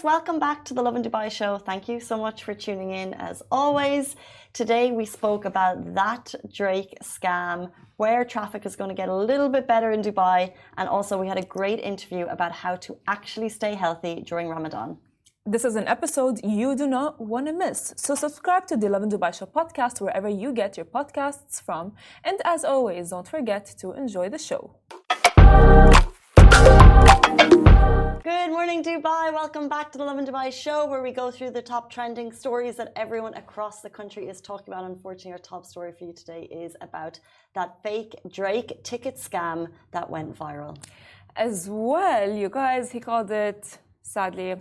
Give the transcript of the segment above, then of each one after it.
guys, welcome back to the Lovin Dubai show. Thank you so much for tuning in as always. Today we spoke about that Drake scam, where traffic is going to get a little bit better in Dubai, and also we had a great interview about how to actually stay healthy during Ramadan. This is an episode you do not want to miss. So subscribe to the Lovin Dubai Show podcast wherever you get your podcasts from. And as always, don't forget to enjoy the show. Good morning, Dubai. Welcome back to the Lovin Dubai show, where we go through the top trending stories that everyone across the country is talking about. Unfortunately, our top story for you today is about that fake Drake ticket scam that went viral. As well, you guys, he called it, sadly,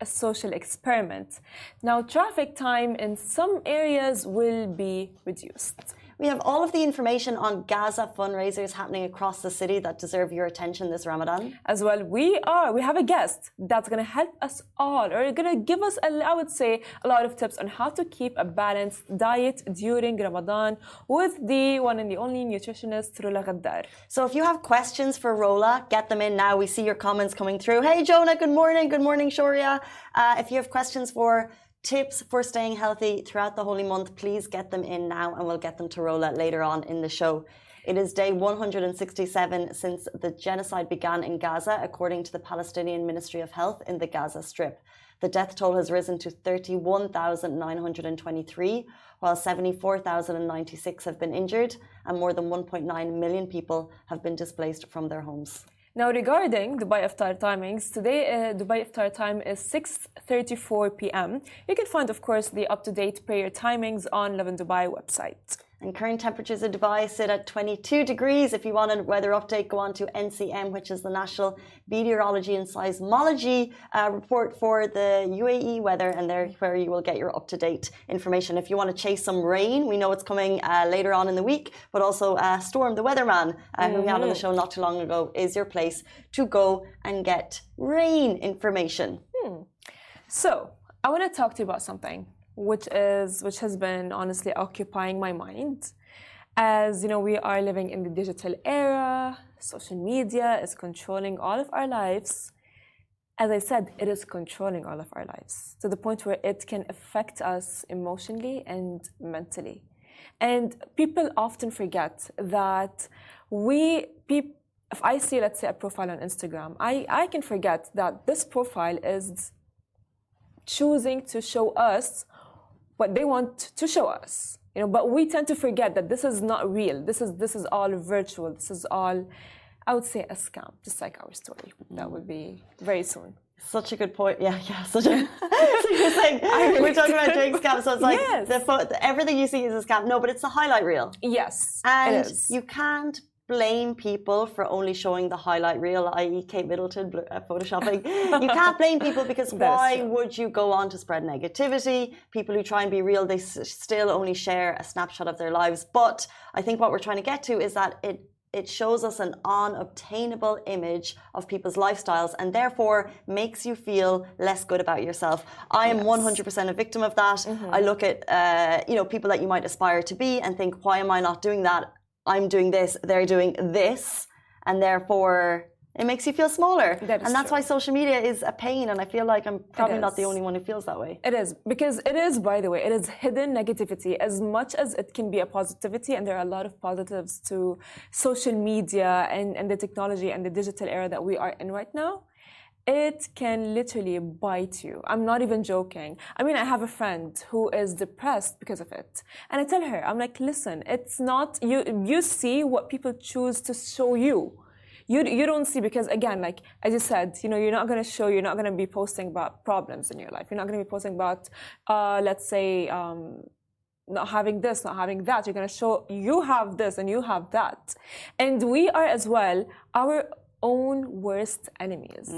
a social experiment. Now, traffic time in some areas will be reduced. We have all of the information on Gaza fundraisers happening across the city that deserve your attention this Ramadan. As well, we have a guest that's going to help us all, or going to give us, I would say, a lot of tips on how to keep a balanced diet during Ramadan with the one and the only nutritionist, Rola Ghaddar. So if you have questions for Rola, get them in now. We see your comments coming through. Hey, Jonah, good morning. Good morning, Shoria. If you have questions for tips for staying healthy throughout the holy month, please get them in now and we'll get them to Rola later on in the show. It is day 167 since the genocide began in Gaza, according to the Palestinian Ministry of Health in the Gaza Strip. The death toll has risen to 31,923, while 74,096 have been injured and more than 1.9 million people have been displaced from their homes. Now, regarding Dubai Iftar timings, today Dubai Iftar time is 6:34 p.m. You can find, of course, the up-to-date prayer timings on Lovin Dubai website. And current temperatures in Dubai sit at 22 degrees. If you want a weather update, go on to NCM, which is the National Meteorology and Seismology report for the UAE weather, and there where you will get your up-to-date information. If you want to chase some rain, we know it's coming later on in the week, but also Storm, the weatherman, who we had on the show not too long ago, is your place to go and get rain information. So, I want to talk to you about something which has been honestly occupying my mind. As you know, we are living in the digital era. Social media is controlling all of our lives. As I said, it is controlling all of our lives to the point where it can affect us emotionally and mentally. And people often forget that if I see, let's say, a profile on Instagram, I can forget that this profile is choosing to show us what they want to show us, but we tend to forget that this is not real. This is all virtual. This is all, I would say, a scam, just like our story. That will be very soon. Such a good point. Yeah, such a good thing. We're talking about Drake scam, so it's like everything you see is a scam. No, but it's the highlight reel. Yes, and it is. You can't blame people for only showing the highlight reel, i.e. Kate Middleton photoshopping. You can't blame people because why would you go on to spread negativity? People who try and be real, they still only share a snapshot of their lives. But I think what we're trying to get to is that it shows us an unobtainable image of people's lifestyles and therefore makes you feel less good about yourself. I am 100% a victim of that. I look at people that you might aspire to be and think, why am I not doing that? I'm doing this, they're doing this, and therefore it makes you feel smaller. And that's why social media is a pain, and I feel like I'm probably not the only one who feels that way. It is, because it is, by the way, it is hidden negativity as much as it can be a positivity, and there are a lot of positives to social media and the technology and the digital era that we are in right now. It can literally bite you. I'm not even joking. I mean, I have a friend who is depressed because of it. And I tell her, I'm like, listen, it's not, you see what people choose to show you. You don't see, because again, like as you said, you're not going to be posting about problems in your life. You're not going to be posting about, let's say, not having this, not having that. You're going to show you have this and you have that. And we are as well our own worst enemies.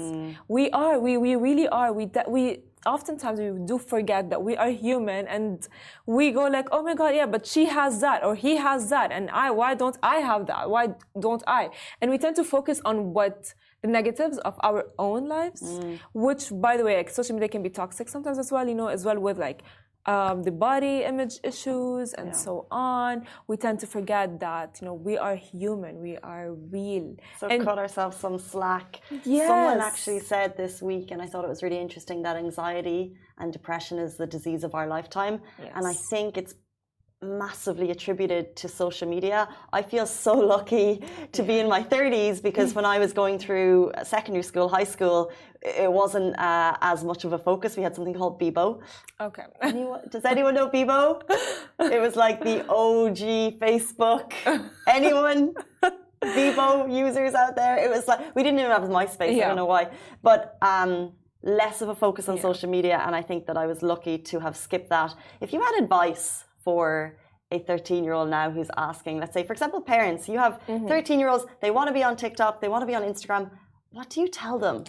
We really are. We oftentimes we do forget that we are human, and we go like, oh my God, yeah, but she has that or he has that, and why don't I have that? Why don't I? And we tend to focus on what the negatives of our own lives, which, by the way, like social media can be toxic sometimes as well. As well with like the body image issues and so on. We tend to forget that, we are human, we are real. So cut ourselves some slack. Yes. Someone actually said this week, and I thought it was really interesting, that anxiety and depression is the disease of our lifetime. Yes. And I think it's massively attributed to social media. I feel so lucky to be in my 30s, because when I was going through secondary school, high school, it wasn't as much of a focus. We had something called Bebo. Okay. Does anyone know Bebo? It was like the OG Facebook. Anyone? Bebo users out there? It was like, we didn't even have MySpace. I don't know why. But less of a focus on social media, and I think that I was lucky to have skipped that. If you had advice for a 13-year-old now who's asking, let's say, for example, parents, you have 13-year-olds, they want to be on TikTok, they want to be on Instagram. What do you tell them?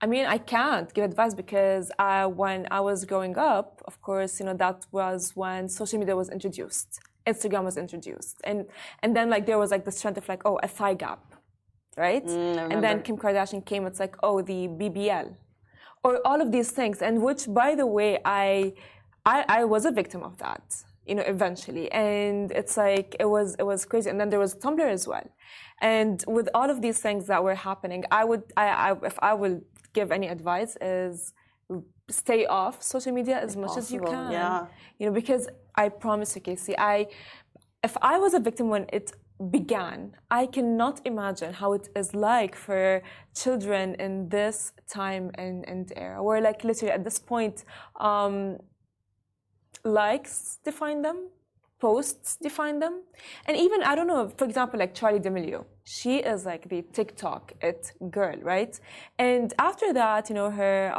I mean, I can't give advice because when I was growing up, of course, that was when social media was introduced. Instagram was introduced. And then there was this trend of a thigh gap, right? And then Kim Kardashian came, it's the BBL. Or all of these things. And which, by the way, I was a victim of that. Eventually, and it's it was crazy. And then there was Tumblr as well, and with all of these things that were happening, if I will give any advice, is stay off social media as much as you can. Yeah. Because I promise you, Casey, if I was a victim when it began, I cannot imagine how it is like for children in this time and era, where literally at this point, likes define them, posts define them, and even, I don't know, for example, Charli D'Amelio, she is the TikTok girl, right? And after that, her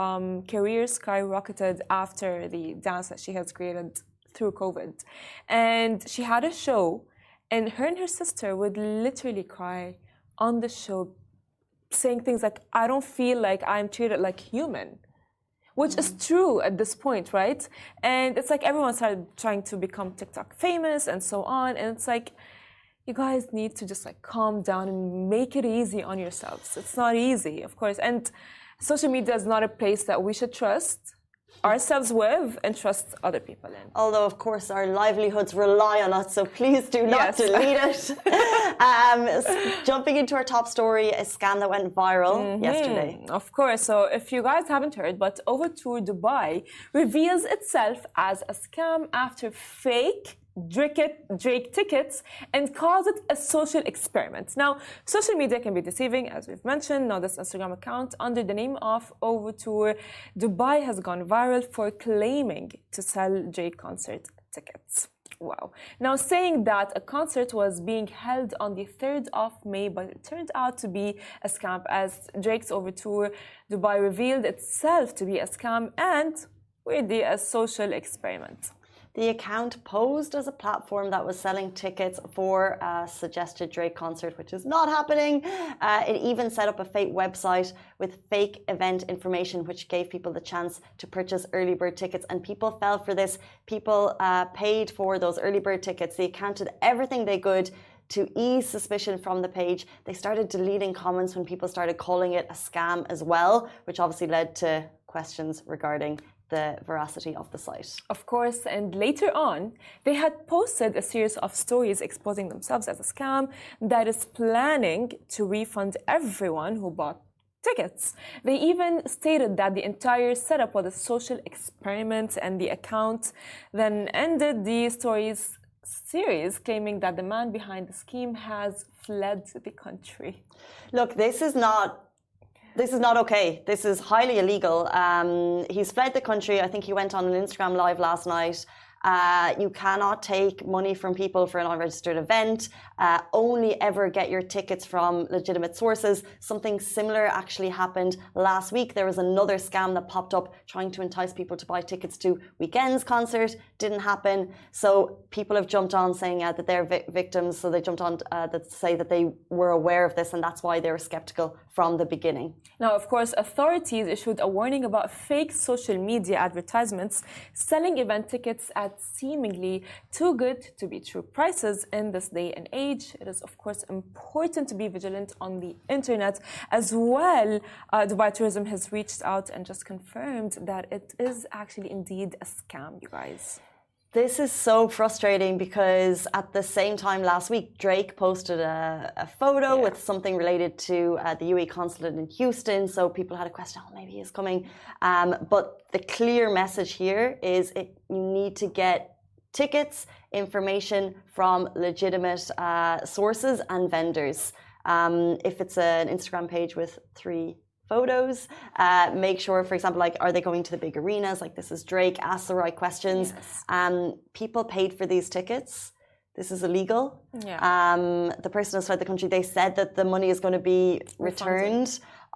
career skyrocketed after the dance that she has created through COVID, and she had a show, and her sister would literally cry on the show, saying things like, "I don't feel like I'm treated like human." Which is true at this point, right? And it's everyone started trying to become TikTok famous and so on. And it's you guys need to just calm down and make it easy on yourselves. It's not easy, of course. And social media is not a place that we should trust ourselves with and trust other people in. Although, of course, our livelihoods rely on it, so please do not delete it. Jumping into our top story, a scam that went viral yesterday. Of course. So if you guys haven't heard, but OvotourDubai reveals itself as a scam after fake Drake tickets and calls it a social experiment. Now, social media can be deceiving, as we've mentioned. Now, this Instagram account under the name of OvotourDubai has gone viral for claiming to sell Drake concert tickets. Wow. Now, saying that a concert was being held on the 3rd of May, but it turned out to be a scam, as Drake's OvotourDubai revealed itself to be a scam and weirdly a social experiment. The account posed as a platform that was selling tickets for a suggested Drake concert, which is not happening. It even set up a fake website with fake event information, which gave people the chance to purchase early bird tickets. And people fell for this. People paid for those early bird tickets. The account did everything they could to ease suspicion from the page. They started deleting comments when people started calling it a scam as well, which obviously led to questions regarding the veracity of the site. Of course, and later on, they had posted a series of stories exposing themselves as a scam that is planning to refund everyone who bought tickets. They even stated that the entire setup was a social experiment, and the account then ended the stories series claiming that the man behind the scheme has fled the country. Look, this is not okay. This is highly illegal. He's fled the country. I think he went on an Instagram live last night. You cannot take money from people for an unregistered event. Only ever get your tickets from legitimate sources. Something similar actually happened last week. There was another scam that popped up trying to entice people to buy tickets to Weekend's concert. Didn't happen. So people have jumped on saying that they're victims. So they jumped on that say that they were aware of this, and that's why they were skeptical from the beginning. Now, of course, authorities issued a warning about fake social media advertisements selling event tickets at at seemingly too good to be true prices in this day and age. It is, of course, important to be vigilant on the internet as well. Dubai Tourism has reached out and just confirmed that it is actually indeed a scam, you guys. This is so frustrating because at the same time last week, Drake posted a photo with something related to the UAE consulate in Houston. So people had a question, oh, maybe he's coming. But the clear message here is you need to get tickets, information from legitimate sources and vendors. If it's an Instagram page with 3 photos, make sure, for example, like, are they going to the big arenas? Like, this is Drake, ask the right questions. Yes. People paid for these tickets. This is illegal. Yeah. The person outside the country, they said that the money is going to be returned.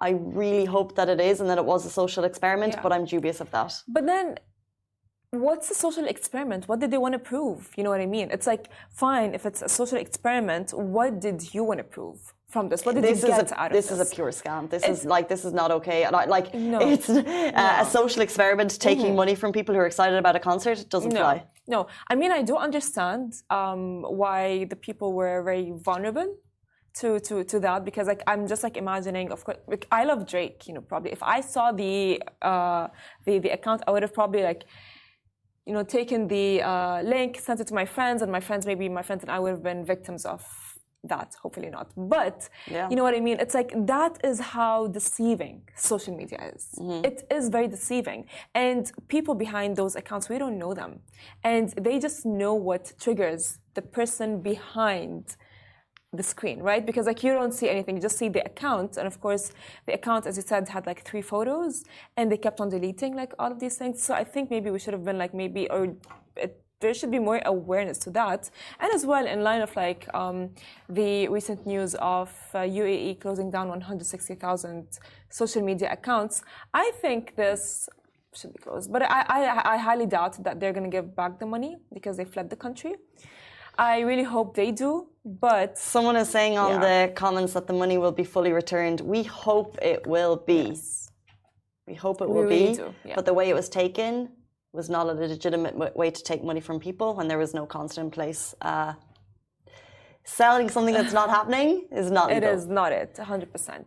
I really hope that it is and that it was a social experiment, but I'm dubious of that. But then, what's the social experiment? What did they want to prove? You know what I mean? It's like, fine, if it's a social experiment, what did you want to prove from this? What did you get out of this? This is a pure scam. This is not okay. No. It's a social experiment taking money from people who are excited about a concert. It doesn't fly. No, I mean, I do understand why the people were very vulnerable to that, because like I'm just like imagining, of course, like, I love Drake, you know, probably if I saw the account, I would have probably like, you know, taken the link, sent it to my friends, and my friends and I would have been victims of that. Hopefully not. But you know what I mean? It's like that is how deceiving social media is. It is very deceiving. And people behind those accounts, we don't know them. And they just know what triggers the person behind the screen, right? Because like you don't see anything, you just see the account. And of course, the account, as you said, had like 3 photos and they kept on deleting like all of these things. So I think maybe we should have been like there should be more awareness to that. And as well, in line of like the recent news of UAE closing down 160,000 social media accounts, I think this should be closed. But I highly doubt that they're going to give back the money because they fled the country. I really hope they do, but... Someone is saying on the comments that the money will be fully returned. We hope it will be. Yes. We hope it will be. Do, yeah. But the way it was taken was not a legitimate way to take money from people when there was no constant in place. Selling something that's not happening is not legal. It is not 100%.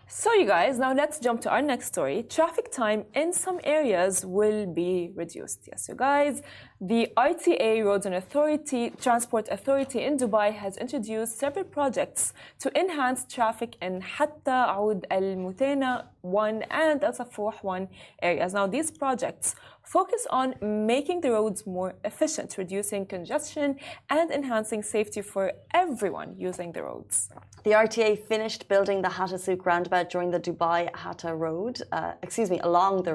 So you guys, now let's jump to our next story. Traffic time in some areas will be reduced. Yes, you guys, the RTA, Roads and Transport Authority in Dubai has introduced several projects to enhance traffic in Hatta, Aoud Al Mutena 1 and Al Safuh 1 areas. Now these projects focus on making the roads more efficient, reducing congestion and enhancing safety for everyone using the roads. The RTA finished building the Hatta Souk roundabout during the Dubai Hatta Road, along the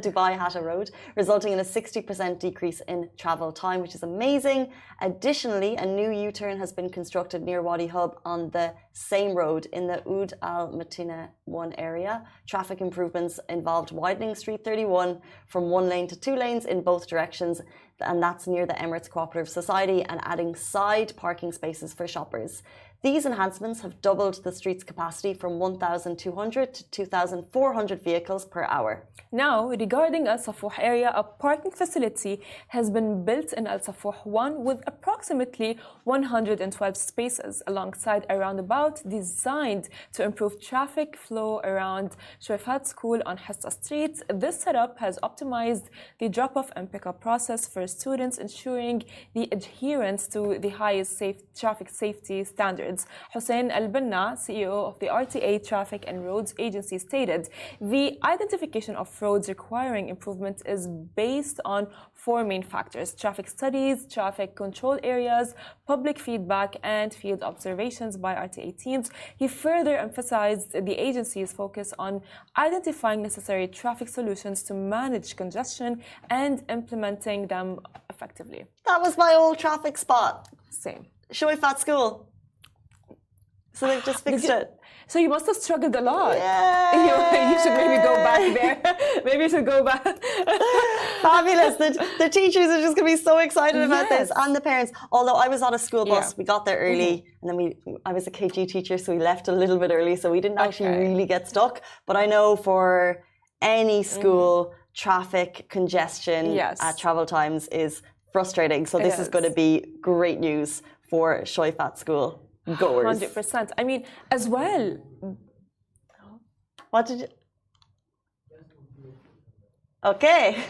Dubai Hatta Road, resulting in a 60% decrease in travel time, which is amazing. Additionally, a new U-turn has been constructed near Wadi Hub on the same road in the Oud Al Matina 1 area. Traffic improvements involved widening Street 31 from 1 lane to 2 lanes in both directions, and that's near the Emirates Cooperative Society, and adding side parking spaces for shoppers. These enhancements have doubled the street's capacity from 1,200 to 2,400 vehicles per hour. Now, regarding Al Safuh area, a parking facility has been built in Al Safuh 1 with approximately 112 spaces alongside a roundabout designed to improve traffic flow around Shorefat School on Hassa Street. This setup has optimized the drop-off and pick-up process for students, ensuring the adherence to the highest traffic safety standards. Hussein Al-Banna, CEO of the RTA Traffic and Roads Agency, stated, the identification of roads requiring improvement is based on 4 main factors: traffic studies, traffic control areas, public feedback, and field observations by RTA teams. He further emphasized the agency's focus on identifying necessary traffic solutions to manage congestion and implementing them effectively. That was my old traffic spot. Same. Shorefat School. So they've just fixed it. So you must have struggled a lot. Yeah. You should maybe go back there. Maybe you should go back. Fabulous. The teachers are just going to be so excited about this, and the parents. Although I was on a school bus, we got there early, and then I was a KG teacher, so we left a little bit early, so we didn't actually really get stuck. But I know for any school, traffic congestion at travel times is frustrating. So this is going to be great news for Shoifat school goers. 100%. I mean, as well. What did you... Okay.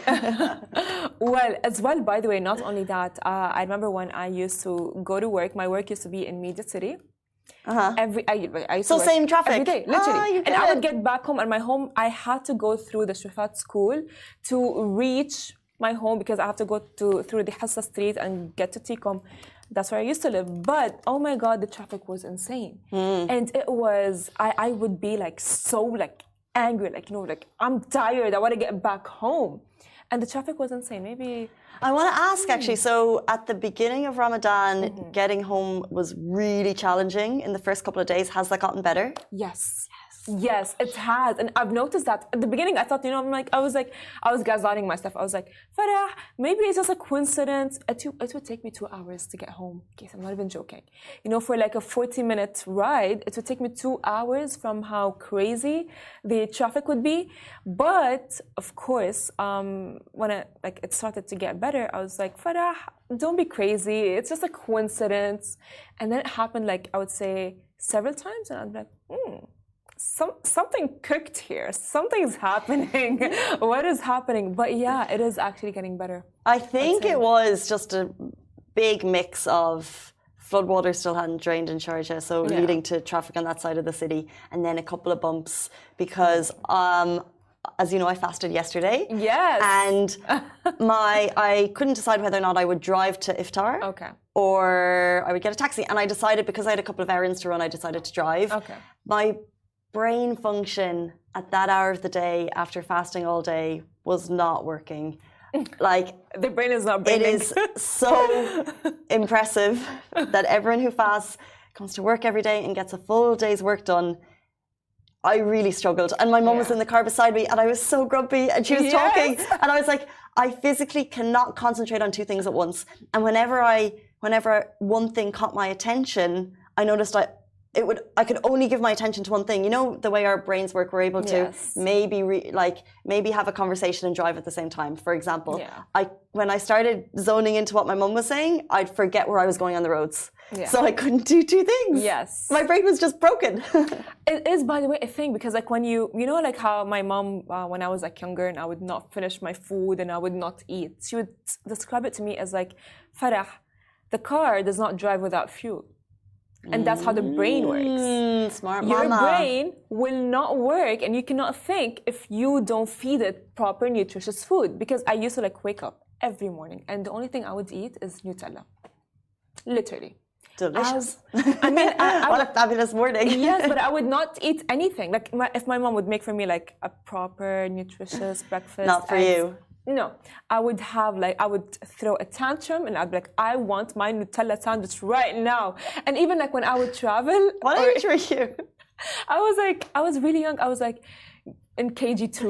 Well, as well, by the way, not only that, I remember when I used to go to work, my work used to be in Media City. I used to work same traffic every day, literally. And I would get back home, and my home, I had to go through the Shufat school to reach my home because I have to go through the Hassa Street and get to Tikom. That's where I used to live. But oh my God, the traffic was insane. And it was, I would be like so like angry, like, you know, like I'm tired, I want to get back home. And the traffic was insane. Maybe I want to ask actually, so at the beginning of Ramadan, getting home was really challenging in the first couple of days. Has that gotten better? Yes, it has. And I've noticed that at the beginning, I thought, you know, I was gazaring my stuff. I was like, Farah, maybe it's just a coincidence. It would take me 2 hours to get home. Okay, I'm not even joking. You know, for like a 40-minute ride, it would take me 2 hours from how crazy the traffic would be. But of course, when it started to get better, I was like, Farah, don't be crazy. It's just a coincidence. And then it happened, like, I would say several times. And I'd be like, something cooked here. Something's happening. What is happening? But yeah, it is actually getting better. I think it was just a big mix of floodwater still hadn't drained in Sharjah, so leading to traffic on that side of the city, and then a couple of bumps because, as you know, I fasted yesterday. Yes. And I couldn't decide whether or not I would drive to iftar. Okay. Or I would get a taxi. And I decided, because I had a couple of errands to run, I decided to drive. Okay. My brain function at that hour of the day after fasting all day was not working. Like, the brain is not braining. It is so impressive that everyone who fasts comes to work every day and gets a full day's work done. I really struggled. And my mum was in the car beside me and I was so grumpy and she was talking. And I was like, I physically cannot concentrate on two things at once. And whenever one thing caught my attention, I noticed I could only give my attention to one thing. You know, the way our brains work, we're able to maybe have a conversation and drive at the same time. For example, when I started zoning into what my mum was saying, I'd forget where I was going on the roads. So I couldn't do two things. Yes. My brain was just broken. It is, by the way, a thing because like when you know, like how my mom, when I was like younger and I would not finish my food and I would not eat, she would describe it to me as like, Farah, the car does not drive without fuel. And that's how the brain works. Smart Your mama. brain will not work and you cannot think if you don't feed it proper nutritious food. Because I used to like wake up every morning and the only thing I would eat is Nutella. Literally. Delicious. I mean, what a fabulous morning. Yes, but I would not eat anything. Like if my mom would make for me like a proper nutritious breakfast. Not for you. No, I would throw a tantrum and I'd be like, I want my Nutella sandwich right now. And even like when I would travel. What age were you? I was really young. I was like in KG2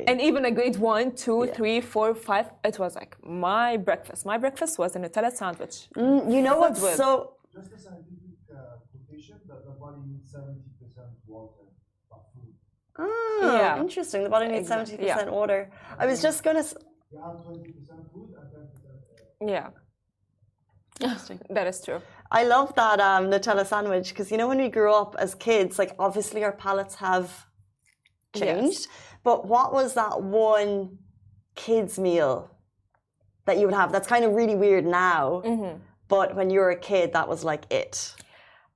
and even like grade 1, 2, 3, 4, 5. It was like my breakfast. My breakfast was a Nutella sandwich. You know what's so... Just a scientific quotation that the body needs 70% water. Interesting. The body needs 70% water. I was just going to... You have 20% food and 10% Yeah. Interesting. That is true. I love that Nutella sandwich because, you know, when we grew up as kids, like obviously our palates have changed. But what was that one kids meal that you would have? That's kind of really weird now. But when you were a kid, that was like it.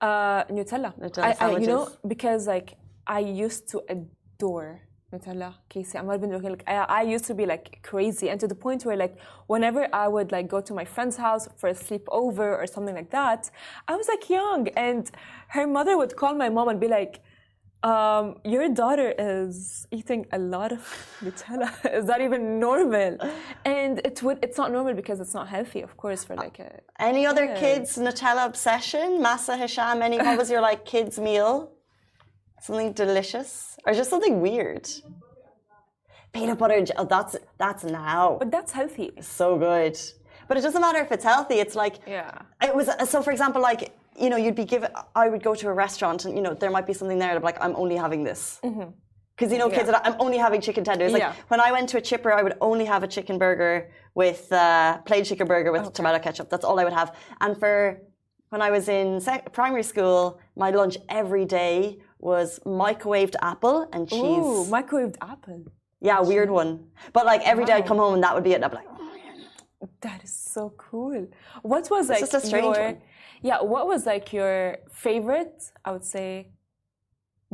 Nutella sandwiches. You know, because like I used to adore Nutella, Casey. I'm not even joking. Like, I used to be like crazy, and to the point where like whenever I would like go to my friend's house for a sleepover or something like that, I was like young, and her mother would call my mom and be like, "Your daughter is eating a lot of Nutella. Is that even normal?" And it's not normal because it's not healthy, of course, for like a. Any other kids' Nutella obsession? Masa, Hisham, what was your like kids' meal? Something delicious, or just something weird? Peanut butter. Oh, that's now. But that's healthy. So good. But it doesn't matter if it's healthy. It's like it was. So, for example, like you know, you'd be given. I would go to a restaurant, and you know, there might be something there. That like, I'm only having this Because, you know, kids, I'm only having chicken tenders. Like, when I went to a chipper, I would only have a chicken burger with, plain chicken burger with tomato ketchup. That's all I would have. And when I was in primary school, my lunch every day was microwaved apple and cheese. Ooh, microwaved apple. Yeah, weird one. But like every day I'd come home and that would be it. I'd be like, that is so cool. What was like just a strange one. Yeah, what was like your favorite, I would say,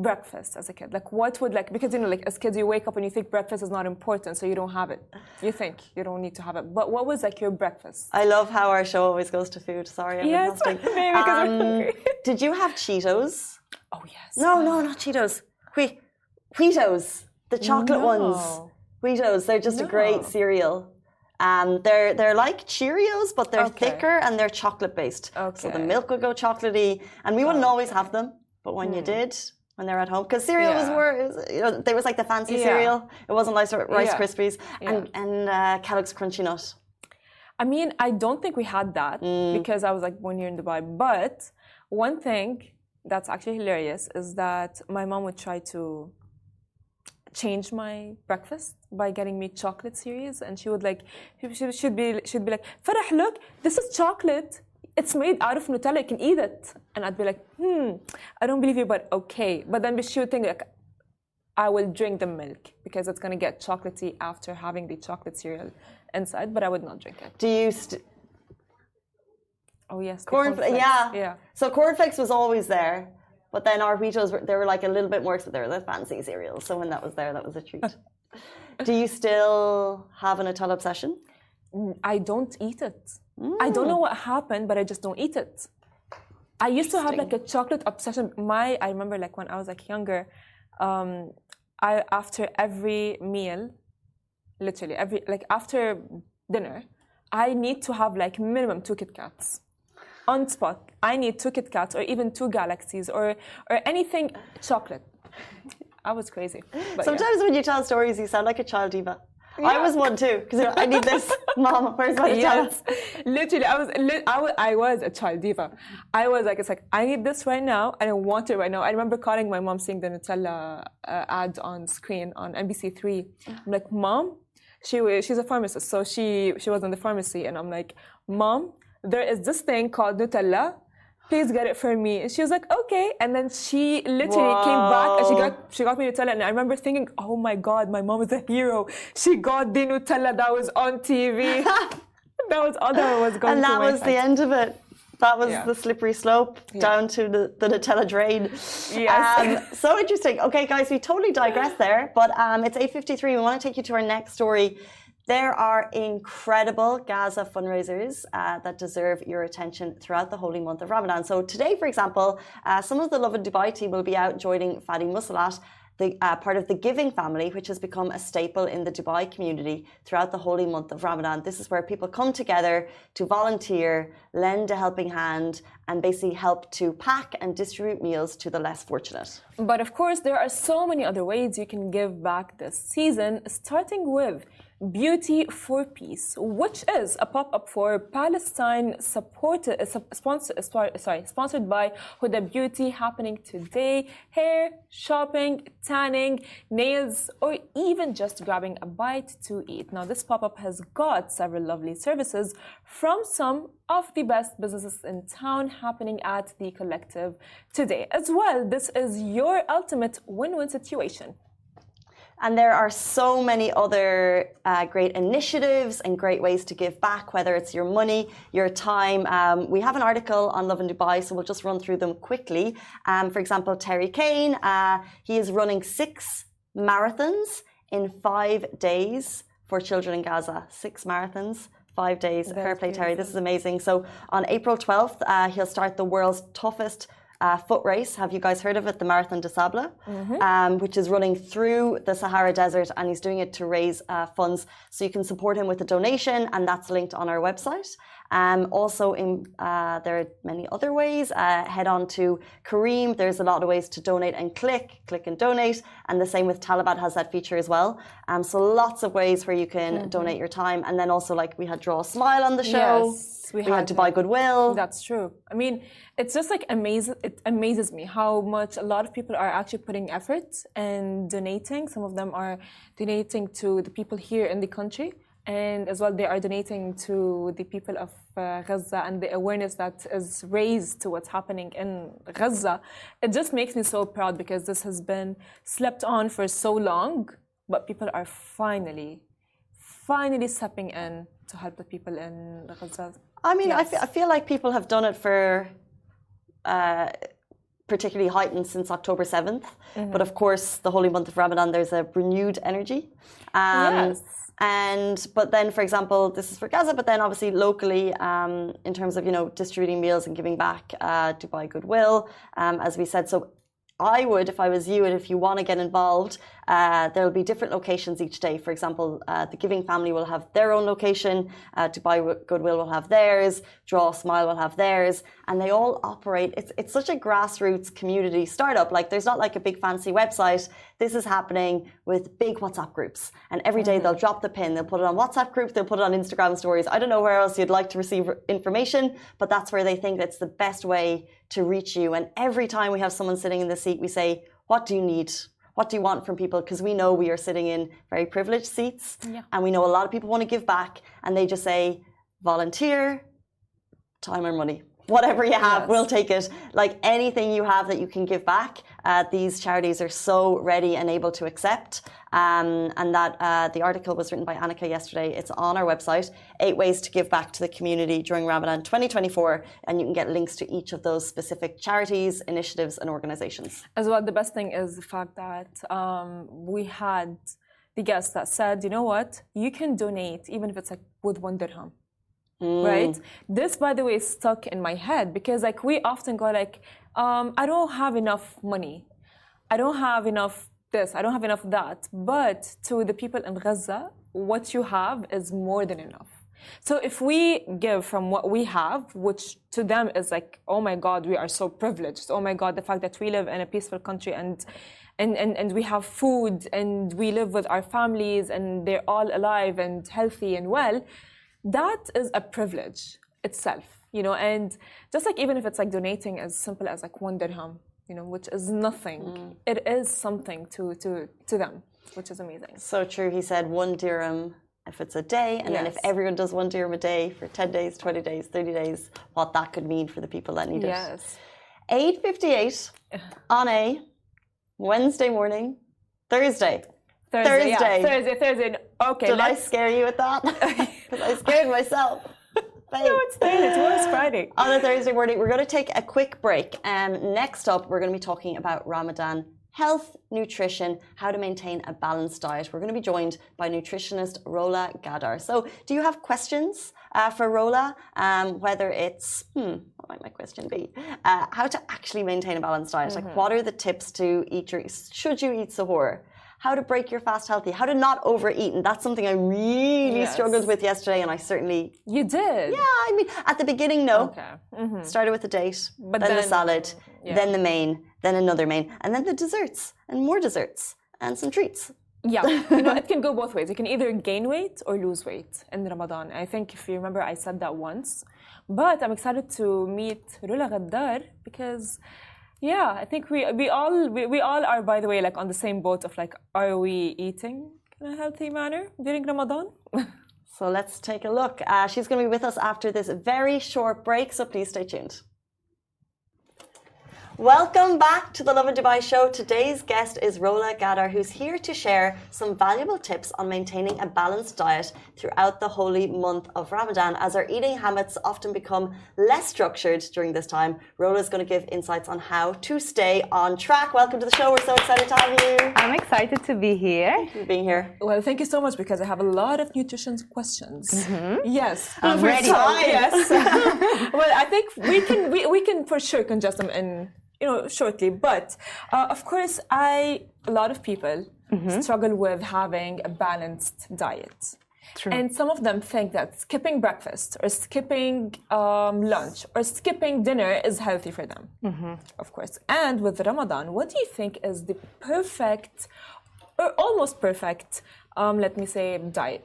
breakfast as a kid? Like what would like, because you know, like as kids you wake up and you think breakfast is not important, so you don't have it. You think you don't need to have it. But what was like your breakfast? I love how our show always goes to food. Sorry, I'm exhausting. Maybe because we're hungry. Did you have Cheetos? Oh yes. No, not Cheetos. Wheatos. The chocolate ones. Wheatos. They're just a great cereal. They're like Cheerios, but they're thicker and they're chocolate based. Okay. So the milk would go chocolatey, and we wouldn't always have them, but when you did, when they're at home, because cereals were, you know, there was like the fancy cereal. It wasn't like Rice Krispies and Kellogg's Crunchy Nut. I mean, I don't think we had that because I was like 1 year in Dubai. But one thing that's actually hilarious is that my mom would try to change my breakfast by getting me chocolate cereals, and she would like she'd be like, Farah, look, this is chocolate, it's made out of Nutella, you can eat it. And I'd be like, I don't believe you, but okay. But then she would think like, I will drink the milk because it's going to get chocolatey after having the chocolate cereal inside, but I would not drink it. Do you oh yes, cornflakes? Yeah. So cornflakes was always there. But then our Wheatos, they were like a little bit more, so they were the fancy cereals. So when that was there, that was a treat. Do you still have a Nutella obsession? I don't eat it. I don't know what happened, but I just don't eat it. I used to have like a chocolate obsession. I remember like when I was like younger, after every meal, literally after dinner, I need to have like minimum 2 Kit Kats. On spot, I need 2 Kit Kats or even 2 Galaxies or anything chocolate. I was crazy. But sometimes when you tell stories, you sound like a child diva. Yeah. I was one too, because I need this. Mom, where's my Nutella? Yes. Literally, I was a child diva. I was like, it's like, I need this right now, and I want it right now. I remember calling my mom, seeing the Nutella ad on screen on NBC3. I'm like, Mom, she's a pharmacist, so she was in the pharmacy, and I'm like, Mom, there is this thing called Nutella, please get it for me. And she was like, okay. And then she literally came back and she got me Nutella. And I remember thinking, oh my God, my mom is a hero. She got the Nutella that was on TV. That was all that was going on. And that was the end of it. That was the slippery slope down to the Nutella drain. Yes. So interesting. Okay, guys, we totally digressed there. But it's 8:53. We want to take you to our next story. There are incredible Gaza fundraisers that deserve your attention throughout the holy month of Ramadan. So today, for example, some of the Lovin Dubai team will be out joining Fadi Musalat, part of the Giving family, which has become a staple in the Dubai community throughout the holy month of Ramadan. This is where people come together to volunteer, lend a helping hand, and basically help to pack and distribute meals to the less fortunate. But of course, there are so many other ways you can give back this season, starting with Beauty for Peace, which is a pop-up for Palestine sponsored by Huda Beauty, happening today. Hair, shopping, tanning, nails, or even just grabbing a bite to eat. Now, this pop-up has got several lovely services from some of the best businesses in town happening at the collective today. As well, this is your ultimate win-win situation. And there are so many other great initiatives and great ways to give back, whether it's your money, your time. We have an article on Lovin Dubai, so we'll just run through them quickly. For example, Terry Kane, he is running 6 marathons in 5 days for children in Gaza. 6 marathons, 5 days. Fair play, Terry. This is amazing. So on April 12th, he'll start the world's toughest foot race. Have you guys heard of it? The Marathon des Sables, which is running through the Sahara Desert, and he's doing it to raise funds. So you can support him with a donation, and that's linked on our website. Also, there are many other ways. Head on to Kareem. There's a lot of ways to donate and click and donate. And the same with Taliban has that feature as well. So lots of ways where you can donate your time. And then also, like, we had Draw a Smile on the show. Yes, we had Dubai Goodwill. That's true. I mean, it's just like it amazes me how much a lot of people are actually putting effort and donating. Some of them are donating to the people here in the country, and as well they are donating to the people of Gaza and the awareness that is raised to what's happening in Gaza. It just makes me so proud because this has been slept on for so long, but people are finally stepping in to help the people in Gaza. I mean, yes. I feel like people have done it for particularly heightened since October 7th. But of course, the holy month of Ramadan, there's a renewed energy. Yes. But then, for example, this is for Gaza, but then obviously locally, in terms of, distributing meals and giving back, Dubai Goodwill, as we said. So I would, if I was you, and if you want to get involved, there'll be different locations each day. For example, the Giving family will have their own location, Dubai Goodwill will have theirs, Draw a Smile will have theirs, and they all operate. It's such a grassroots community startup. Like, there's not like a big fancy website. This is happening with big WhatsApp groups, and every day they'll drop the pin. They'll put it on WhatsApp groups. They'll put it on Instagram stories. I don't know where else you'd like to receive information, but that's where they think it's the best way to reach you. And every time we have someone sitting in the seat, we say, what do you need? What do you want from people? Because we know we are sitting in very privileged seats, and we know a lot of people want to give back, and they just say, volunteer, time or money. Whatever you have, we'll take it. Like, anything you have that you can give back, these charities are so ready and able to accept. And that the article was written by Annika yesterday. It's on our website, 8 ways to give back to the community during Ramadan 2024. And you can get links to each of those specific charities, initiatives, and organizations. As well, the best thing is the fact that we had the guest that said, you know what, you can donate even if it's like with 1 dirham. Right? This, by the way, is stuck in my head because, like, we often go like, I don't have enough money. I don't have enough this. I don't have enough that. But to the people in Gaza, what you have is more than enough. So if we give from what we have, which to them is like, oh my God, we are so privileged. Oh my God, the fact that we live in a peaceful country and we have food and we live with our families and they're all alive and healthy and well. That is a privilege itself, and just like even if it's like donating as simple as like 1 dirham, which is nothing, it is something to them, which is amazing. So true. He said 1 dirham if it's a day, and then if everyone does 1 dirham a day for 10 days, 20 days, 30 days, what that could mean for the people that need it. Yes. 8:58 on a Wednesday morning, Thursday. Thursday. Okay. Did I scare you with that? Because I scared myself. No, it's Thursday. Tomorrow's Friday. On a Thursday morning, we're going to take a quick break. Next up, we're going to be talking about Ramadan, health, nutrition, how to maintain a balanced diet. We're going to be joined by nutritionist Rola Ghaddar. So, do you have questions for Rola? Whether it's, what might my question be? How to actually maintain a balanced diet? Like, what are the tips to eat should you eat suhoor? How to break your fast healthy, how to not overeat. And that's something I really struggled with yesterday, and I certainly... You did? Yeah, I mean, at the beginning, no. Okay. Started with the date, but then the salad, then the main, then another main, and then the desserts, and more desserts, and some treats. Yeah, it can go both ways. You can either gain weight or lose weight in Ramadan. I think if you remember, I said that once. But I'm excited to meet Rola Ghaddar because... Yeah, I think we all are, by the way, like on the same boat of like, are we eating in a healthy manner during Ramadan? So let's take a look. She's going to be with us after this very short break, so please stay tuned. Welcome back to the Lovin Dubai show. Today's guest is Rola Ghaddar, who's here to share some valuable tips on maintaining a balanced diet throughout the holy month of Ramadan. As our eating habits often become less structured during this time, Rola is going to give insights on how to stay on track. Welcome to the show. We're so excited to have you. I'm excited to be here. Thank you for being here. Well, thank you so much because I have a lot of nutrition questions. Yes, I'm ready. Yes. Well, I think we can for sure congest them in shortly, but of course, a lot of people struggle with having a balanced diet. True. And some of them think that skipping breakfast or skipping lunch or skipping dinner is healthy for them, of course. And with Ramadan, what do you think is the perfect or almost perfect, let me say, diet?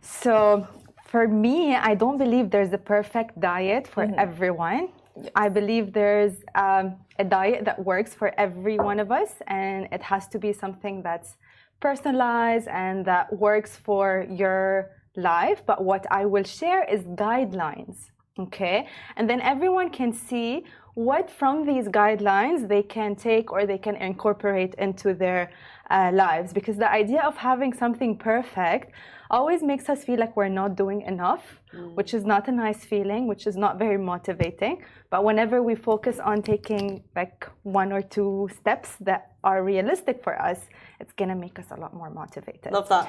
So for me, I don't believe there's a perfect diet for everyone. Yes. I believe there's a diet that works for every one of us, and it has to be something that's personalized and that works for your life. But what I will share is guidelines, okay? And then everyone can see what from these guidelines they can take or they can incorporate into their lives. Because the idea of having something perfect always makes us feel like we're not doing enough, which is not a nice feeling, which is not very motivating. But whenever we focus on taking like 1 or 2 steps that are realistic for us, it's gonna make us a lot more motivated. Love that.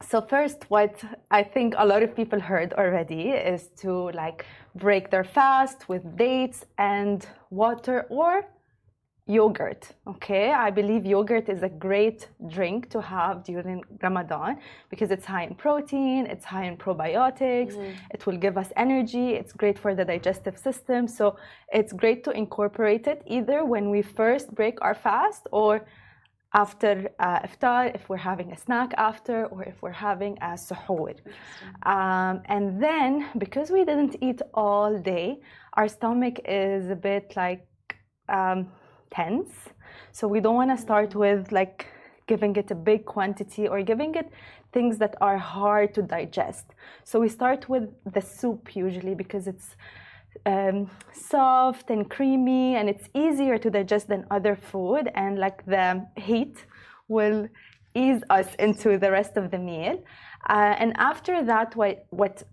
So first, what I think a lot of people heard already is to like break their fast with dates and water or yogurt. Okay, I believe yogurt is a great drink to have during Ramadan because it's high in protein, it's high in probiotics, it will give us energy, it's great for the digestive system. So it's great to incorporate it either when we first break our fast or after iftar, if we're having a snack after, or if we're having a suhoor. And then, because we didn't eat all day, our stomach is a bit like tense. So we don't want to start with like giving it a big quantity or giving it things that are hard to digest. So we start with the soup usually because it's soft and creamy and it's easier to digest than other food, and like the heat will ease us into the rest of the meal. And after that, what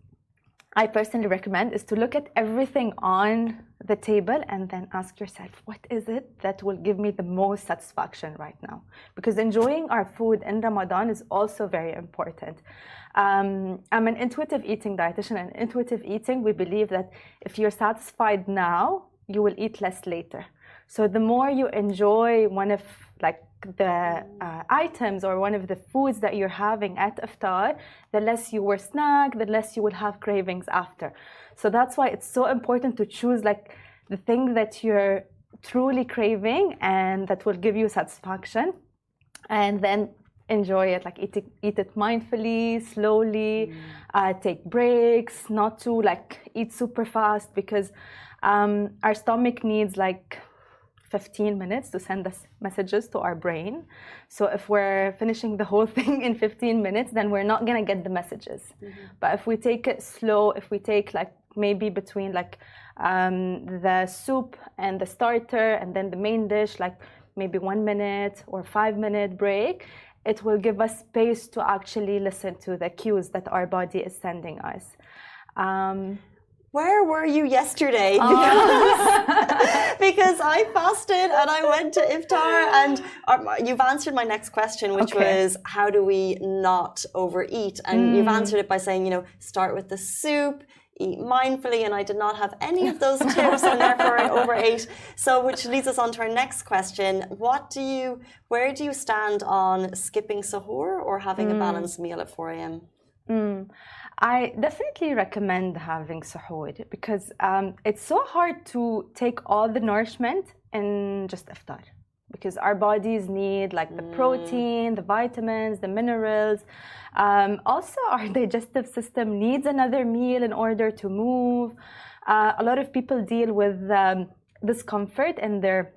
I personally recommend is to look at everything on the table and then ask yourself, what is it that will give me the most satisfaction right now? Because enjoying our food in Ramadan is also very important. I'm an intuitive eating dietitian, and intuitive eating, we believe that if you're satisfied now, you will eat less later. So the more you enjoy one of like the items or one of the foods that you're having at iftar, the less you will snack, the less you will have cravings after. So that's why it's so important to choose like the thing that you're truly craving and that will give you satisfaction, and then enjoy it, like eat it mindfully, slowly, take breaks, not to like eat super fast, because our stomach needs like 15 minutes to send us messages to our brain. So if we're finishing the whole thing in 15 minutes, then we're not gonna get the messages. But if we take it slow, if we take like maybe between like the soup and the starter and then the main dish, like maybe 1 minute or 5-minute break, it will give us space to actually listen to the cues that our body is sending us. Where were you yesterday? Because I fasted and I went to iftar, and you've answered my next question, which was how do we not overeat? And you've answered it by saying, start with the soup, eat mindfully, and I did not have any of those tips, and therefore I overate. So, which leads us on to our next question: where do you stand on skipping sahur or having a balanced meal at 4 a.m.? I definitely recommend having suhoor because it's so hard to take all the nourishment in just iftar, because our bodies need like the protein, the vitamins, the minerals. Also, our digestive system needs another meal in order to move. A lot of people deal with discomfort in their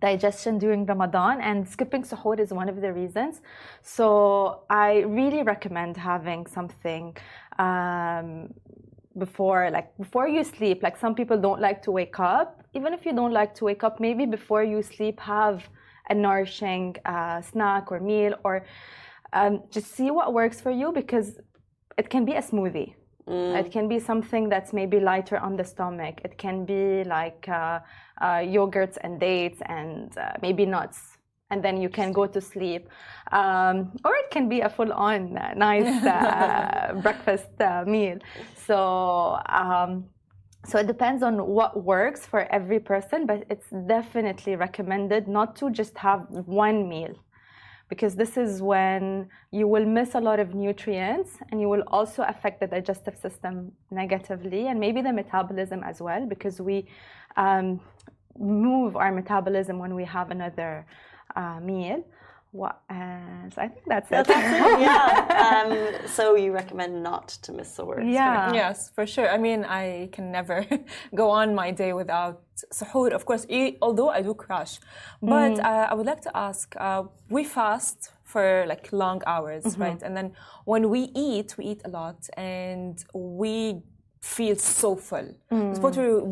digestion during Ramadan, and skipping suhoor is one of the reasons. So I really recommend having something before you sleep. Like some people don't like to wake up. Even if you don't like to wake up, maybe before you sleep, have a nourishing snack or meal, or just see what works for you, because it can be a smoothie. It can be something that's maybe lighter on the stomach. It can be like yogurts and dates and maybe nuts, and then you can go to sleep. Or it can be a full-on nice breakfast meal. So it depends on what works for every person, but it's definitely recommended not to just have one meal, because this is when you will miss a lot of nutrients and you will also affect the digestive system negatively and maybe the metabolism as well, because we move our metabolism when we have another meal. So I think that's it. That's it, yeah. So you recommend not to miss sahur? Yeah. Yes, for sure. I mean, I can never go on my day without suhoor. Of course, although I do crash. But I would like to ask, we fast for like long hours, right? And then when we eat a lot and we feel so full.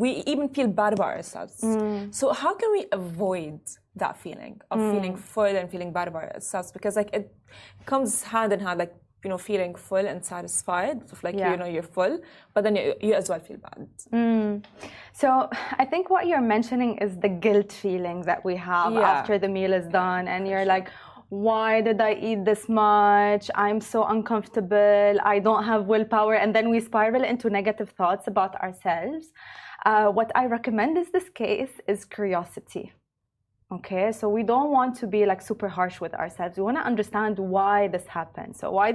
We even feel bad about ourselves. So how can we avoid that feeling of feeling full and feeling bad about ourselves? Because like it comes hand in hand, like, you know, feeling full and satisfied, like, you know, you're full, but then you as well feel bad. So I think what you're mentioning is the guilt feeling that we have after the meal is done, and you're like, why did I eat this much? I'm so uncomfortable. I don't have willpower. And then we spiral into negative thoughts about ourselves. What I recommend in this case is curiosity. Okay, so we don't want to be like super harsh with ourselves. We want to understand why this happened. So why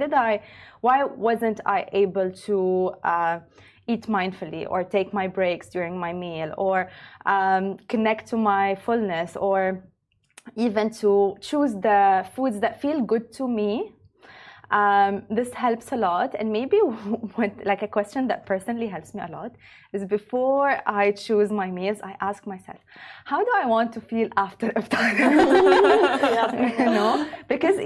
wasn't I able to eat mindfully or take my breaks during my meal, or connect to my fullness, or even to choose the foods that feel good to me? This helps a lot. And maybe like a question that personally helps me a lot is, before I choose my meals, I ask myself, how do I want to feel after iftar? You know, because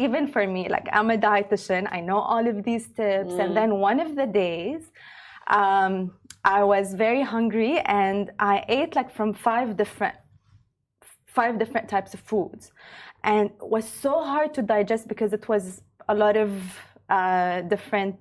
even for me, like, I'm a dietitian, I know all of these tips. And then one of the days I was very hungry and I ate like from five different types of foods, and it was so hard to digest because it was a lot of different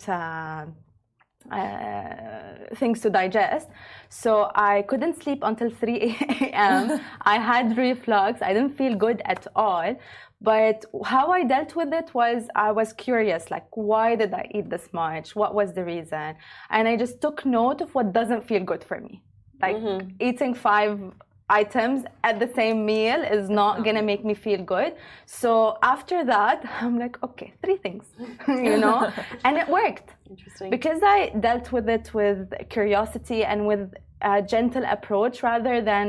things to digest. So I couldn't sleep until 3 a.m. I had reflux. I didn't feel good at all. But how I dealt with it was, I was curious, like, why did I eat this much? What was the reason? And I just took note of what doesn't feel good for me. Like, eating 5 items at the same meal is not gonna make me feel good. So after that, I'm like, okay, 3 things, you know, and it worked. Interesting. Because I dealt with it with curiosity and with a gentle approach, rather than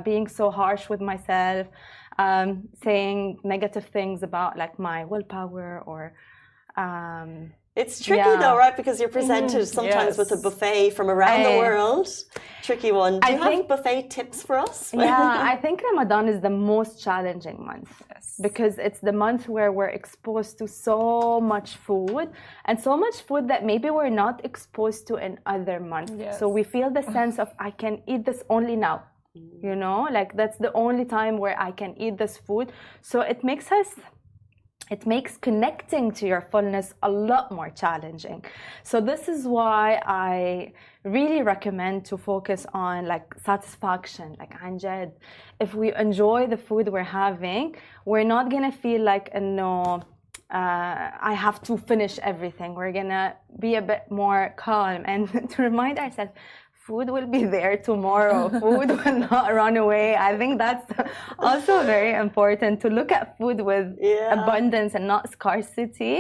being so harsh with myself, saying negative things about like my willpower or. It's tricky though, right? Because you're presented sometimes with a buffet from around the world. Tricky one. Do you have buffet tips for us? Yeah, I think Ramadan is the most challenging month. Yes. Because it's the month where we're exposed to so much food, and so much food that maybe we're not exposed to in other months. Yes. So we feel the sense of, I can eat this only now. You know, like, that's the only time where I can eat this food. So it makes connecting to your fullness a lot more challenging. So this is why I really recommend to focus on like satisfaction, like anjad. If we enjoy the food we're having, we're not gonna feel like, no, I have to finish everything. We're gonna be a bit more calm and to remind ourselves, food will be there tomorrow. Food will not run away. I think that's also very important, to look at food with abundance and not scarcity.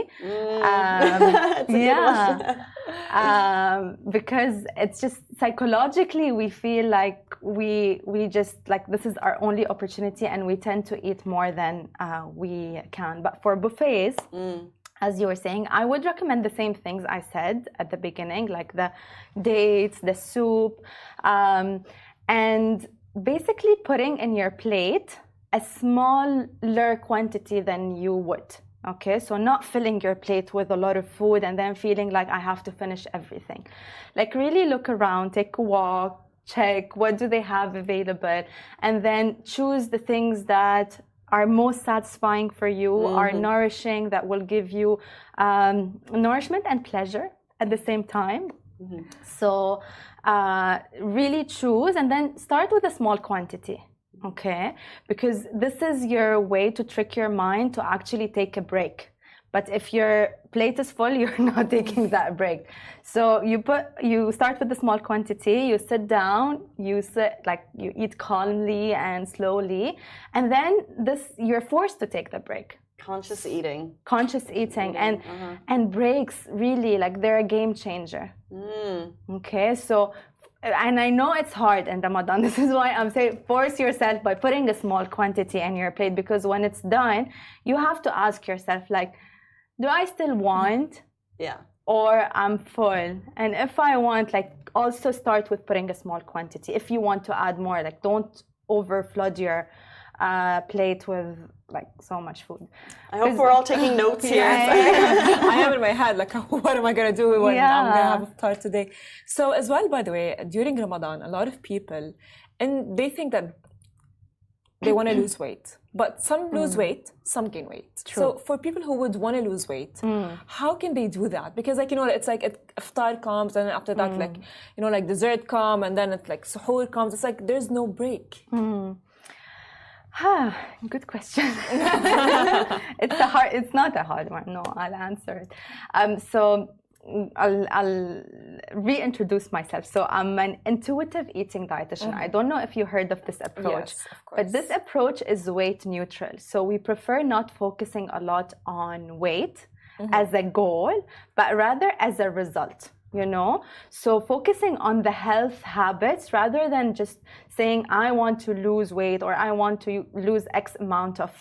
Because it's just psychologically we feel like we just like, this is our only opportunity, and we tend to eat more than we can. But for buffets, as you were saying, I would recommend the same things I said at the beginning, like the dates, the soup, and basically putting in your plate a smaller quantity than you would. Okay, so not filling your plate with a lot of food and then feeling like I have to finish everything. Like, really look around, take a walk, check what do they have available, and then choose the things that are most satisfying for you, are nourishing, that will give you nourishment and pleasure at the same time. So really choose, and then start with a small quantity. Okay, because this is your way to trick your mind to actually take a break. But if your plate is full, you're not taking that break. So you start with a small quantity, you sit down, you eat calmly and slowly, and then you're forced to take the break. Conscious eating. Conscious eating and breaks, really, like they're a game changer. Okay, so, and I know it's hard in Ramadan. This is why I'm saying force yourself by putting a small quantity in your plate, because when it's done, you have to ask yourself, like, do I still want? Yeah. Or I'm full? And if I want, like, also start with putting a small quantity. If you want to add more, like, don't overflood your plate with like so much food. I hope we're all taking notes here. I have in my head, like, what am I going to do when I'm going to have iftar today? So as well, by the way, during Ramadan, a lot of people, and they think that they want to lose weight, but some lose weight, some gain weight. True. So for people who would want to lose weight, how can they do that? Because, like, you know, it's like iftar comes, and after that, like, you know, like dessert come, and then it's like suhoor comes. It's like there's no break. Good question. It's not a hard one. No, I'll answer it. So I'll reintroduce myself. So I'm an intuitive eating dietitian. I don't know if you heard of this approach, yes, of course. but this approach is weight neutral. So we prefer not focusing a lot on weight as a goal, but rather as a result. You know, so focusing on the health habits rather than just saying I want to lose weight or I want to lose X amount of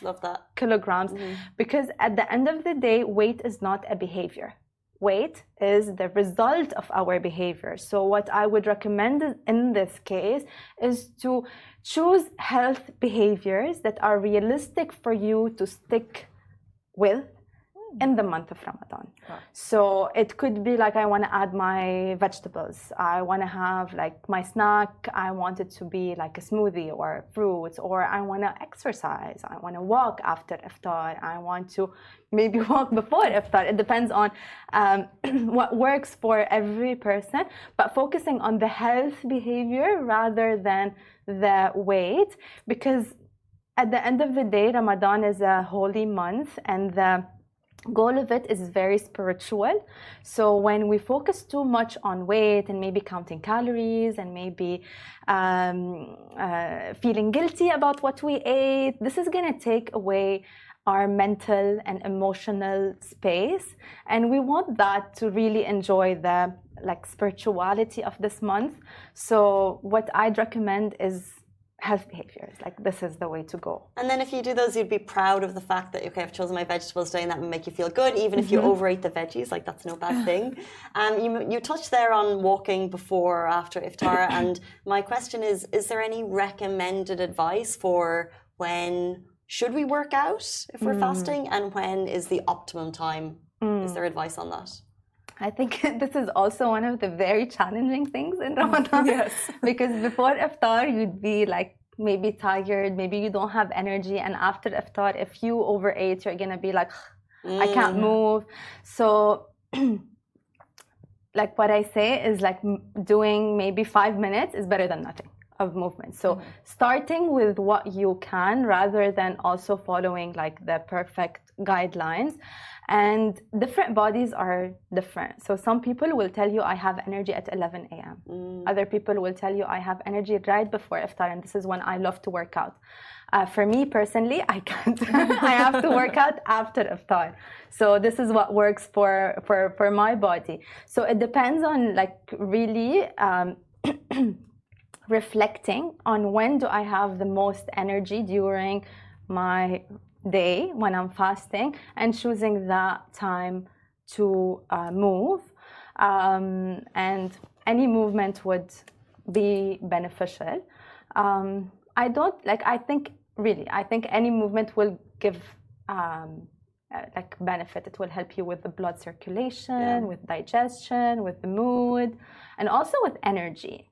kilograms, because at the end of the day, weight is not a behavior. Weight is the result of our behavior. So what I would recommend in this case is to choose health behaviors that are realistic for you to stick with in the month of Ramadan. So it could be like, I want to add my vegetables. I want to have like my snack. I want it to be like a smoothie or fruits, or I want to exercise. I want to walk after iftar. I want to maybe walk before iftar. It depends on what works for every person, but focusing on the health behavior rather than the weight, because at the end of the day, Ramadan is a holy month, and the goal of it is very spiritual. So when we focus too much on weight and maybe counting calories and maybe feeling guilty about what we ate, this is going to take away our mental and emotional space, and we want that to really enjoy the like spirituality of this month. So what I'd recommend is health behaviors. Like, this is the way to go. And then if you do those, you'd be proud of the fact that, okay, I've chosen my vegetables today, and that will make you feel good, even if you overeat the veggies. Like, that's no bad thing. You touched there on walking before or after iftar, and my question is there any recommended advice for when should we work out if we're fasting, and when is the optimum time? Is there advice on that? I think this is also one of the very challenging things in Ramadan. Yes. Because before iftar, you'd be like maybe tired, maybe you don't have energy. And after iftar, if you overate, you're going to be like, I can't move. So like what I say is like doing maybe 5 minutes is better than nothing of movement. So starting with what you can rather than also following like the perfect guidelines. And different bodies are different. So some people will tell you I have energy at 11 a.m. Other people will tell you I have energy right before iftar, and this is when I love to work out. For me personally, I can't. I have to work out after iftar. So this is what works for my body. So it depends on like really reflecting on when do I have the most energy during my day when I'm fasting, and choosing that time to move, and any movement would be beneficial. I think any movement will give like benefit. It will help you with the blood circulation, with digestion, with the mood, and also with energy,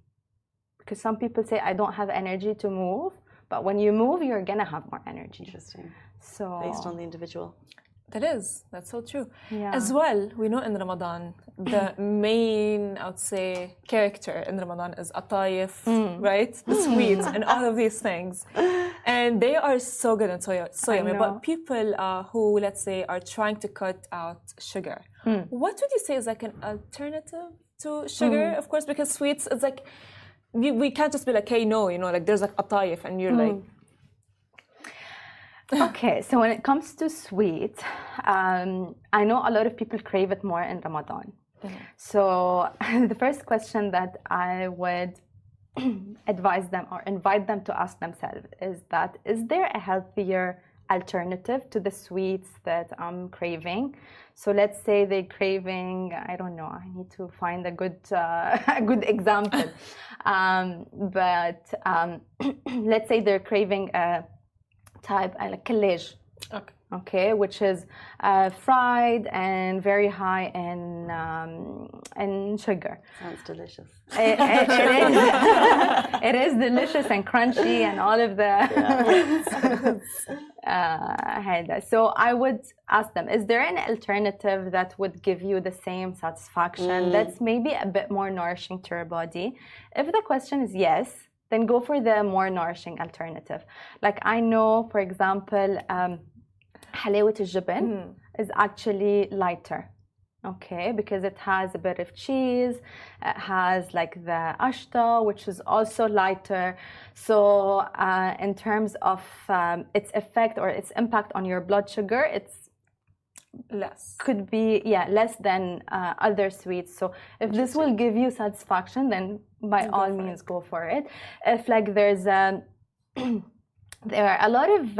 because some people say I don't have energy to move, but when you move, you're gonna have more energy. Interesting. So based on the individual. That's so true. Yeah. As well, we know in Ramadan, the main, I would say, character in Ramadan is atayif, right? The sweets and all of these things. And they are so good and so yummy. But people who, let's say, are trying to cut out sugar, what would you say is like an alternative to sugar? Of course, because sweets, it's like, we can't just be like, hey, no, you know, like there's like atayif, and you're like... Okay, so when it comes to sweet, I know a lot of people crave it more in Ramadan. So the first question that I would advise them or invite them to ask themselves is that, is there a healthier alternative to the sweets that I'm craving? So let's say they're craving, I don't know, I need to find a good a good example. But let's say they're craving a type like kalej. Okay, which is fried and very high in sugar. Sounds delicious. It is delicious and crunchy and all of the. So I would ask them: is there an alternative that would give you the same satisfaction? That's maybe a bit more nourishing to your body. If the question is yes, then go for the more nourishing alternative. Like I know, for example. حلاوة الجبن is actually lighter, okay, because it has a bit of cheese, it has like the ashta, which is also lighter. So in terms of its effect or its impact on your blood sugar, it's could be less than other sweets. So if this will give you satisfaction, then by all means go for it. If like there's a there are a lot of,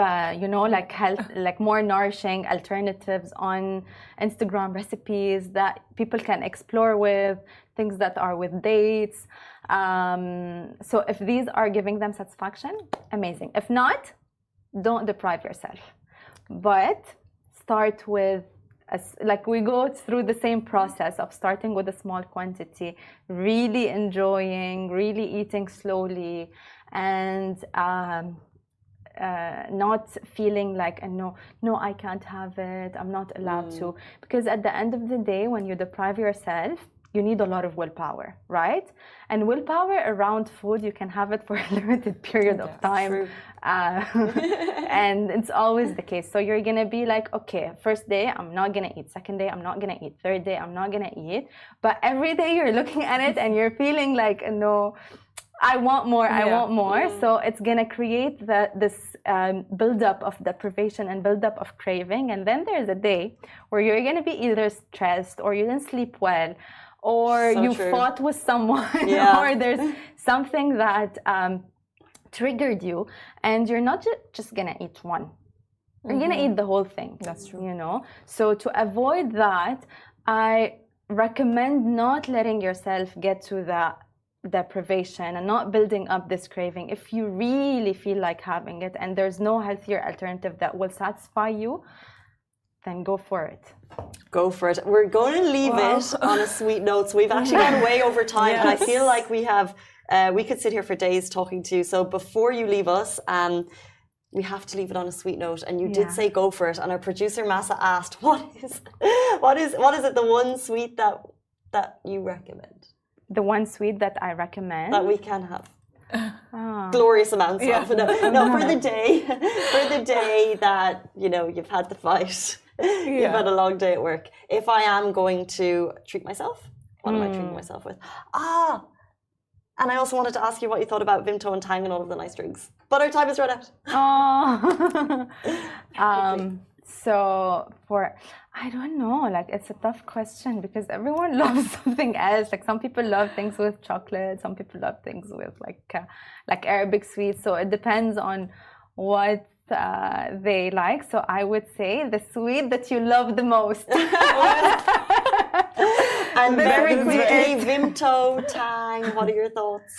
like health, like more nourishing alternatives on Instagram recipes that people can explore with, things that are with dates. So if these are giving them satisfaction, amazing. If not, don't deprive yourself. But start with, like we go through the same process of starting with a small quantity, really enjoying, really eating slowly, and not feeling like no I can't have it, I'm not allowed to, because at the end of the day when you deprive yourself you need a lot of willpower, right? And willpower around food, you can have it for a limited period of time, and it's always the case. So you're gonna be like, okay, first day I'm not gonna eat, second day I'm not gonna eat, third day I'm not gonna eat, but every day you're looking at it and you're feeling like no, I want more, I want more. So it's gonna create this buildup of deprivation and buildup of craving. And then there's a day where you're gonna be either stressed or you didn't sleep well, or you fought with someone, or there's something that triggered you, and you're not just gonna eat one. You're gonna eat the whole thing. That's true. You know. So to avoid that, I recommend not letting yourself get to the deprivation and not building up this craving. If you really feel like having it and there's no healthier alternative that will satisfy you, then go for it. Go for it. We're going to leave it on a sweet note. So we've actually gone way over time, and I feel like we have we could sit here for days talking to you. So before you leave us, we have to leave it on a sweet note, and you did say go for it. And our producer Massa asked, what is it, the one sweet that you recommend? The one sweet that I recommend that we can have glorious amounts of. No, for the day that you've had the fight, you've had a long day at work. If I am going to treat myself, what am I treating myself with? And I also wanted to ask you what you thought about Vimto and Tang and all of the nice drinks. But our time is run out. So I don't know, like it's a tough question because everyone loves something else. Like some people love things with chocolate, some people love things with like Arabic sweets. So it depends on what they like. So I would say the sweet that you love the most. And very quickly, Vimto, Tang, what are your thoughts?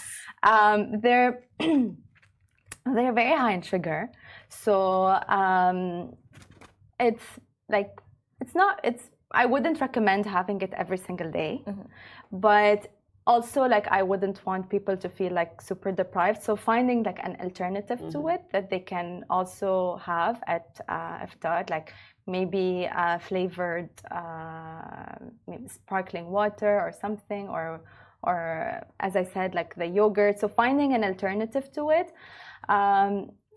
They're very high in sugar. So I wouldn't recommend having it every single day, but also like I wouldn't want people to feel like super deprived. So finding like an alternative to it that they can also have at iftar, like maybe flavored maybe sparkling water or something, or as I said, like the yogurt. So finding an alternative to it.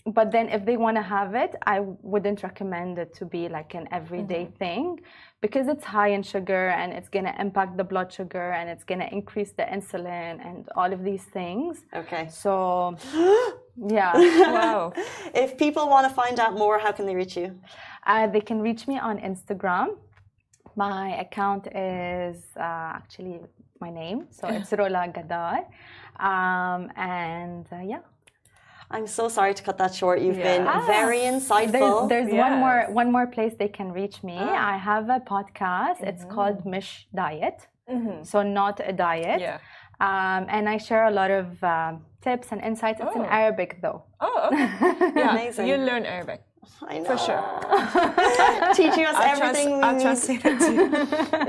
But then if they want to have it, I wouldn't recommend it to be like an everyday thing, because it's high in sugar and it's going to impact the blood sugar and it's going to increase the insulin and all of these things. Okay. So Yeah. Wow. If people want to find out more, how can they reach you? They can reach me on Instagram. My account is actually my name, so it's Rola Ghaddar. Yeah. I'm so sorry to cut that short. You've been very insightful. There's one more place they can reach me. I have a podcast. It's called Mish Diet. So not a diet. Yeah. And I share a lot of tips and insights. It's in Arabic though. Oh, okay. Yeah, Amazing. you'll learn Arabic. I know. For sure. Teaching us everything we I'll need. translate it to you.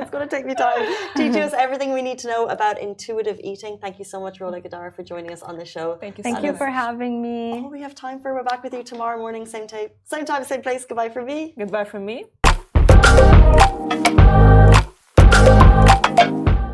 It's going to take me time. Teaching us everything we need to know about intuitive eating. Thank you so much, Rola Ghaddar, for joining us on the show. Thank you so Thank much. you for having me. All we have time for. We're back with you tomorrow morning, same time, same place. Goodbye from me. Goodbye from me.